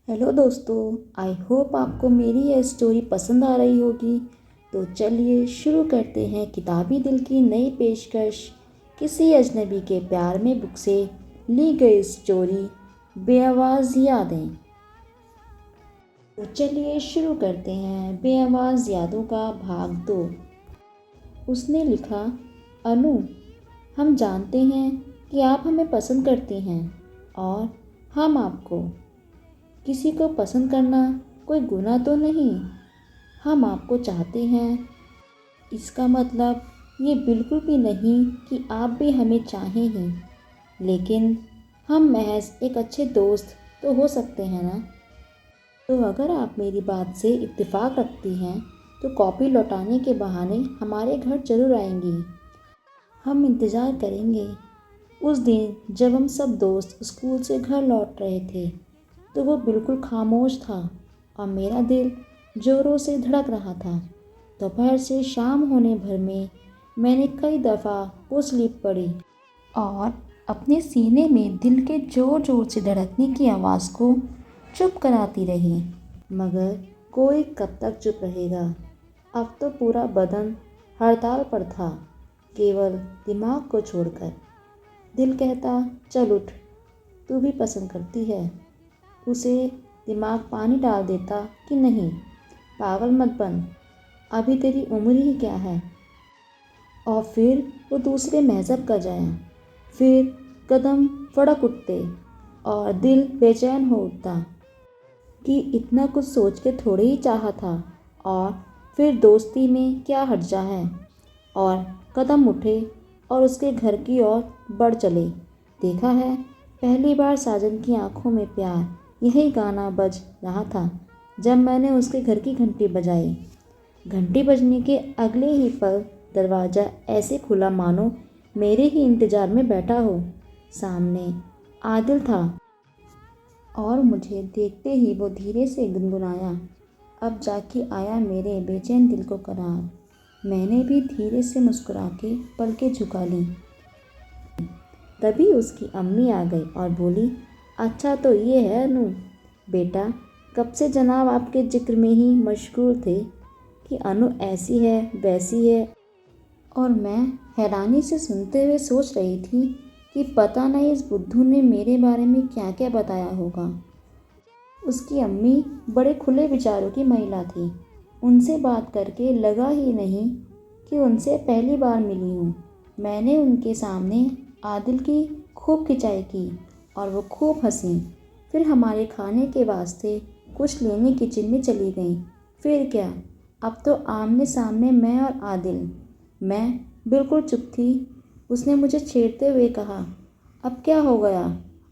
Hello दोस्तों, I hope आपको मेरी यह स्टोरी पसंद आ रही होगी। तो चलिए शुरू करते हैं किताबी दिल की नई पेशकश। किसी अजनबी के प्यार में बुक से ली गई स्टोरी, बेआवाज़ यादें। तो चलिए शुरू करते हैं बेआवाज़ यादों का भाग 2। उसने लिखा, अनु, हम जानते हैं कि आप हमें पसंद करती हैं और हम आपको। किसी को पसंद करना कोई गुनाह तो नहीं। हम आपको चाहते हैं, इसका मतलब ये बिल्कुल भी नहीं कि आप भी हमें चाहें ही, लेकिन हम महज एक अच्छे दोस्त तो हो सकते हैं ना। तो अगर आप मेरी बात से इत्तेफाक रखती हैं तो कॉपी लौटाने के बहाने हमारे घर ज़रूर आएंगी। हम इंतज़ार करेंगे। उस दिन जब हम सब दोस्त स्कूल से घर लौट रहे थे तो वो बिल्कुल खामोश था और मेरा दिल ज़ोरों से धड़क रहा था। दोपहर से शाम होने भर में मैंने कई दफ़ा वो स्लिप पढ़ी और अपने सीने में दिल के ज़ोर ज़ोर से धड़कने की आवाज़ को चुप कराती रही। मगर कोई कब तक चुप रहेगा। अब तो पूरा बदन हड़ताल पर था, केवल दिमाग को छोड़कर। दिल कहता, चल उठ, तू भी पसंद करती है। उसे दिमाग पानी डाल देता कि नहीं, पागल मत बन, अभी तेरी उम्र ही क्या है। और फिर वो दूसरे मज़हब का जाया। फिर कदम फड़क उठते और दिल बेचैन हो उठता कि इतना कुछ सोच के थोड़े ही चाहा था, और फिर दोस्ती में क्या हर्जा है। और कदम उठे और उसके घर की ओर बढ़ चले। देखा है, पहली बार साजन की आंखों में प्यार, यही गाना बज रहा था जब मैंने उसके घर की घंटी बजाई। घंटी बजने के अगले ही पल दरवाज़ा ऐसे खुला मानो मेरे ही इंतज़ार में बैठा हो। सामने आदिल था और मुझे देखते ही वो धीरे से गुनगुनाया, अब जाके आया मेरे बेचैन दिल को करार। मैंने भी धीरे से मुस्कुरा के पलकें झुका ली। तभी उसकी अम्मी आ गई और बोली, अच्छा तो ये है अनु बेटा, कब से जनाब आपके जिक्र में ही मशगूल थे कि अनु ऐसी है वैसी है। और मैं हैरानी से सुनते हुए सोच रही थी कि पता नहीं इस बुद्धू ने मेरे बारे में क्या क्या बताया होगा। उसकी अम्मी बड़े खुले विचारों की महिला थी। उनसे बात करके लगा ही नहीं कि उनसे पहली बार मिली हूँ। मैंने उनके सामने आदिल की खूब खिंचाई की और वो खूब हंसी। फिर हमारे खाने के वास्ते कुछ लेने किचन में चली गई। फिर क्या, अब तो आमने सामने मैं और आदिल। मैं बिल्कुल चुप थी। उसने मुझे छेड़ते हुए कहा, अब क्या हो गया,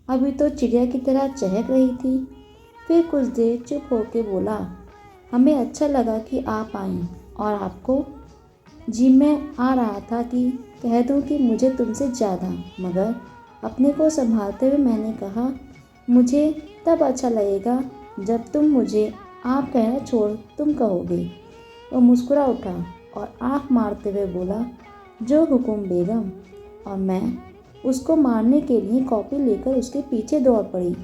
अभी तो चिड़िया की तरह चहक रही थी। फिर कुछ देर चुप होकर बोला, हमें अच्छा लगा कि आप आईं। और आपको? जी, मैं आ रहा था कि कह दूं कि मुझे तुमसे ज़्यादा। मगर अपने को संभालते हुए मैंने कहा, मुझे तब अच्छा लगेगा जब तुम मुझे आप कहना छोड़ तुम कहोगे। वो मुस्कुरा उठा और आँख मारते हुए बोला, जो हुकुम बेगम। और मैं उसको मारने के लिए कॉपी लेकर उसके पीछे दौड़ पड़ी।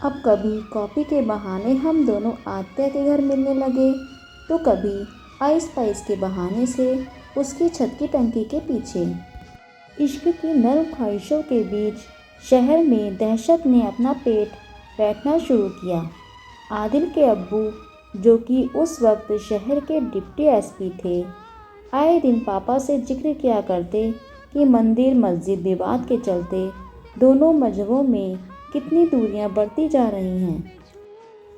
अब कभी कॉपी के बहाने हम दोनों आत्या के घर मिलने लगे, तो कभी आइस पाइस के बहाने से उसकी छत की टंकी के पीछे। इश्क की नर्म ख्वाहिशों के बीच शहर में दहशत ने अपना पेट बैठना शुरू किया। आदिल के अब्बू, जो कि उस वक्त शहर के डिप्टी एसपी थे, आए दिन पापा से जिक्र किया करते कि मंदिर मस्जिद विवाद के चलते दोनों मजहबों में कितनी दूरियां बढ़ती जा रही हैं,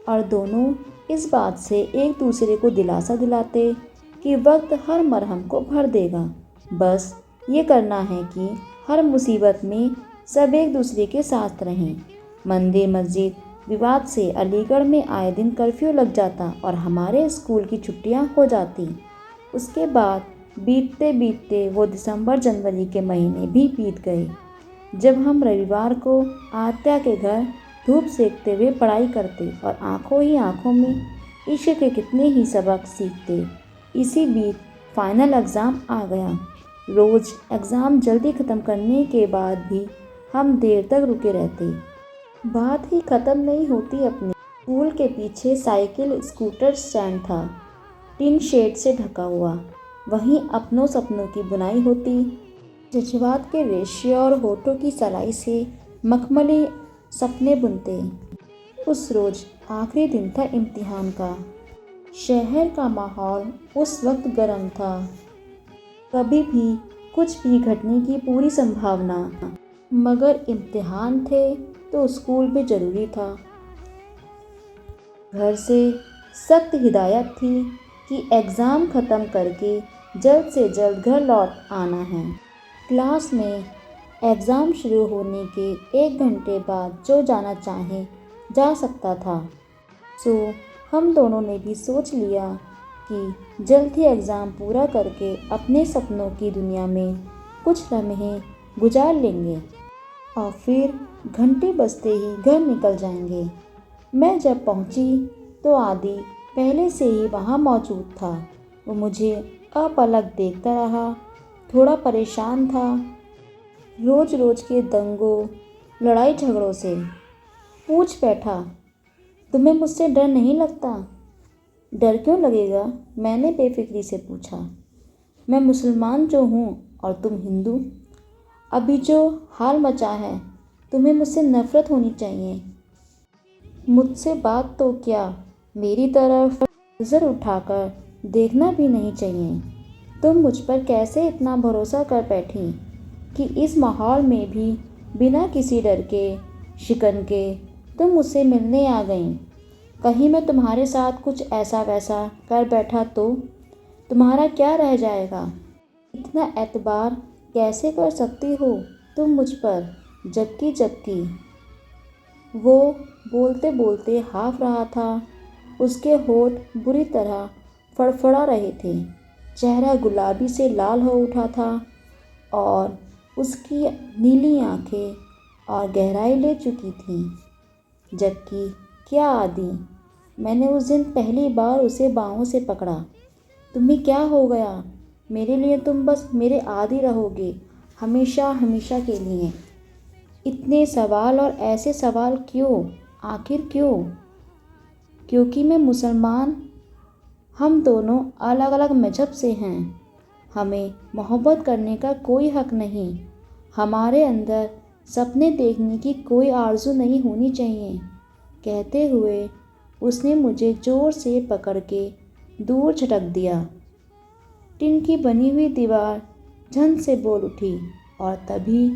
और दोनों इस बात से एक दूसरे को दिलासा दिलाते कि वक्त हर मरहम को भर देगा। बस ये करना है कि हर मुसीबत में सब एक दूसरे के साथ रहें। मंदिर मस्जिद विवाद से अलीगढ़ में आए दिन कर्फ्यू लग जाता और हमारे स्कूल की छुट्टियां हो जाती। उसके बाद बीतते बीतते वो दिसंबर जनवरी के महीने भी बीत गए, जब हम रविवार को आत्या के घर धूप सेकते हुए पढ़ाई करते और आंखों ही आंखों में इश्क के कितने ही सबक सीखते। इसी बीच फाइनल एग्ज़ाम आ गया। रोज़ एग्ज़ाम जल्दी ख़त्म करने के बाद भी हम देर तक रुके रहते। बात ही ख़त्म नहीं होती अपनी। स्कूल के पीछे साइकिल स्कूटर स्टैंड था, टिन शेड से ढका हुआ। वहीं अपनों सपनों की बुनाई होती। जज्बात के रेशे और होठों की सलाई से मखमली सपने बुनते। उस रोज़ आखिरी दिन था इम्तिहान का। शहर का माहौल उस वक्त गर्म था। कभी भी कुछ भी घटने की पूरी संभावना। मगर इम्तिहान थे तो स्कूल भी ज़रूरी था। घर से सख्त हिदायत थी कि एग्ज़ाम ख़त्म करके जल्द से जल्द घर लौट आना है। क्लास में एग्ज़ाम शुरू होने के 1 घंटे बाद जो जाना चाहे जा सकता था। सो हम दोनों ने भी सोच लिया कि जल्द ही एग्ज़ाम पूरा करके अपने सपनों की दुनिया में कुछ लम्हे गुजार लेंगे और फिर घंटे बजते ही घर निकल जाएंगे। मैं जब पहुंची तो आदि पहले से ही वहां मौजूद था। वो मुझे अपलक देखता रहा, थोड़ा परेशान था रोज़ रोज़ के दंगों लड़ाई झगड़ों से। पूछ बैठा, तुम्हें मुझसे डर नहीं लगता? डर क्यों लगेगा? मैंने बेफिक्री से पूछा। मैं मुसलमान जो हूँ और तुम हिंदू। अभी जो हाल मचा है, तुम्हें मुझसे नफ़रत होनी चाहिए। मुझसे बात तो क्या, मेरी तरफ नज़र उठाकर देखना भी नहीं चाहिए। तुम मुझ पर कैसे इतना भरोसा कर बैठी कि इस माहौल में भी बिना किसी डर के शिकन के तुम मुझसे मिलने आ गईं। कहीं मैं तुम्हारे साथ कुछ ऐसा वैसा कर बैठा तो तुम्हारा क्या रह जाएगा? इतना एतबार कैसे कर सकती हो तुम मुझ पर? जबकि वो बोलते बोलते हाँफ रहा था। उसके होठ बुरी तरह फड़फड़ा रहे थे, चेहरा गुलाबी से लाल हो उठा था और उसकी नीली आंखें और गहराई ले चुकी थीं। जबकि क्या आदि, मैंने उस दिन पहली बार उसे बाहों से पकड़ा। तुम्हें क्या हो गया? मेरे लिए तुम बस मेरे आदि रहोगे, हमेशा हमेशा के लिए। इतने सवाल और ऐसे सवाल क्यों? आखिर क्यों? क्योंकि मैं मुसलमान। हम दोनों अलग अलग मजहब से हैं। हमें मोहब्बत करने का कोई हक नहीं। हमारे अंदर सपने देखने की कोई आरज़ू नहीं होनी चाहिए। कहते हुए उसने मुझे ज़ोर से पकड़ के दूर झटक दिया। टिन की बनी हुई दीवार झन से बोल उठी और तभी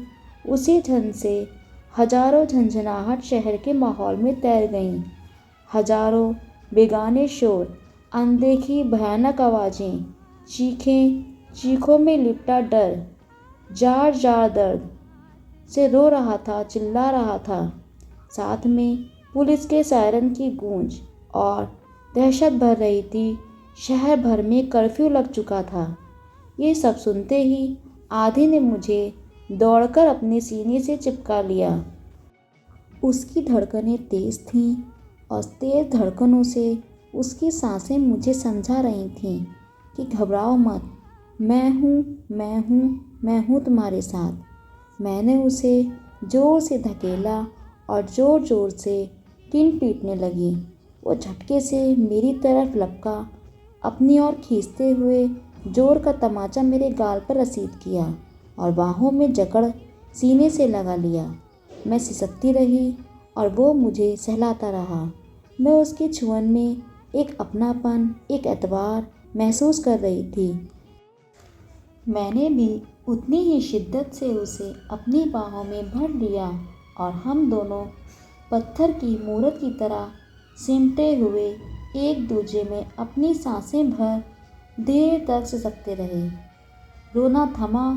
उसी झन से हजारों झंझनाहट शहर के माहौल में तैर गईं। हजारों बेगाने शोर, अनदेखी भयानक आवाज़ें, चीखों में लिपटा डर, जार जार दर्द से रो रहा था, चिल्ला रहा था। साथ में पुलिस के सायरन की गूंज और दहशत भर रही थी। शहर भर में कर्फ्यू लग चुका था। ये सब सुनते ही आदि ने मुझे दौड़कर अपने सीने से चिपका लिया। उसकी धड़कनें तेज़ थीं और तेज़ धड़कनों से उसकी सांसें मुझे समझा रही थीं कि घबराओ मत, मैं हूँ तुम्हारे साथ। मैंने उसे ज़ोर से धकेला और ज़ोर ज़ोर से टिन पीटने लगी। वो झटके से मेरी तरफ लपका, अपनी ओर खींचते हुए जोर का तमाचा मेरे गाल पर रसीद किया और बाहों में जकड़ सीने से लगा लिया। मैं सिसकती रही और वो मुझे सहलाता रहा। मैं उसके छुअन में एक अपनापन, एक एतबार महसूस कर रही थी। मैंने भी उतनी ही शिद्दत से उसे अपनी बाहों में भर लिया और हम दोनों पत्थर की मूरत की तरह सिमटे हुए एक दूजे में अपनी सांसें भर देर तक सिसकते रहे। रोना थमा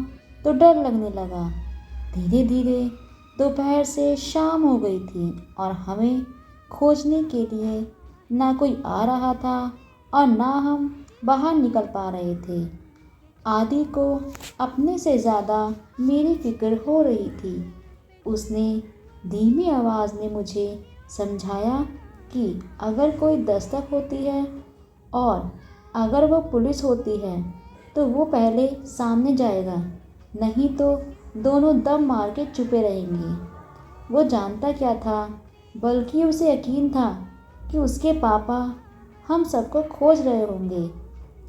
तो डर लगने लगा। धीरे धीरे दोपहर से शाम हो गई थी और हमें खोजने के लिए ना कोई आ रहा था और ना हम बाहर निकल पा रहे थे। आदि को अपने से ज़्यादा मेरी फिक्र हो रही थी। उसने धीमी आवाज़ में मुझे समझाया कि अगर कोई दस्तक होती है और अगर वो पुलिस होती है तो वो पहले सामने जाएगा, नहीं तो दोनों दम मार के चुपे रहेंगे। वो जानता क्या था, बल्कि उसे यकीन था कि उसके पापा हम सबको खोज रहे होंगे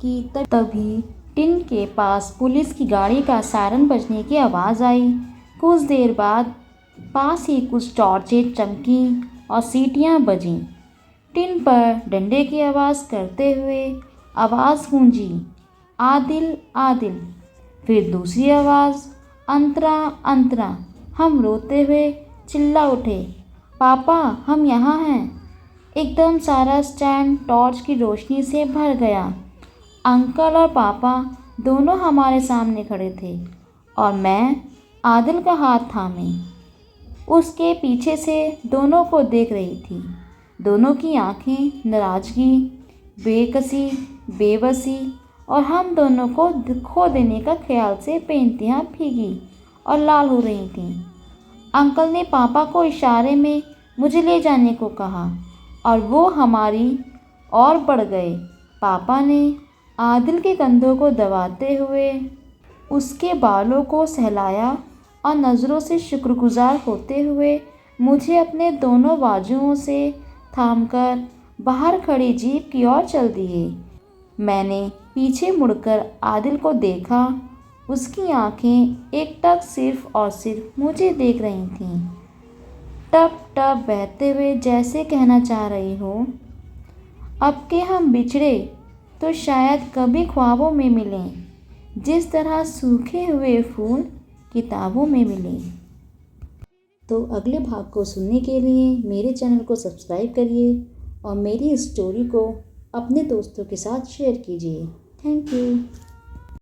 कि तभी टिन के पास पुलिस की गाड़ी का सायरन बजने की आवाज़ आई। कुछ देर बाद पास ही कुछ टॉर्चें चमकीं और सीटियां बजीं। टिन पर डंडे की आवाज़ करते हुए आवाज़ गूंजी, आदिल आदिल। फिर दूसरी आवाज़, अंतरा अंतरा। हम रोते हुए चिल्ला उठे, पापा हम यहाँ हैं। एकदम सारा स्टैंड टॉर्च की रोशनी से भर गया। अंकल और पापा दोनों हमारे सामने खड़े थे और मैं आदिल का हाथ थामे उसके पीछे से दोनों को देख रही थी। दोनों की आंखें नाराज़गी, बेकसी, बेबसी और हम दोनों को खो देने का ख्याल से बेइंतहा भीगी और लाल हो रही थीं। अंकल ने पापा को इशारे में मुझे ले जाने को कहा और वो हमारी ओर बढ़ गए। पापा ने आदिल के कंधों को दबाते हुए उसके बालों को सहलाया और नज़रों से शुक्रगुजार होते हुए मुझे अपने दोनों बाजुओं से थामकर बाहर खड़ी जीप की ओर चल दिए। मैंने पीछे मुड़कर आदिल को देखा। उसकी आंखें एकटक सिर्फ और सिर्फ मुझे देख रही थीं, टप टप बहते हुए, जैसे कहना चाह रही हो, अब के हम बिछड़े तो शायद कभी ख्वाबों में मिलें, जिस तरह सूखे हुए फूल किताबों में मिले। तो अगले भाग को सुनने के लिए मेरे चैनल को सब्सक्राइब करिए और मेरी स्टोरी को अपने दोस्तों के साथ शेयर कीजिए। Thank you.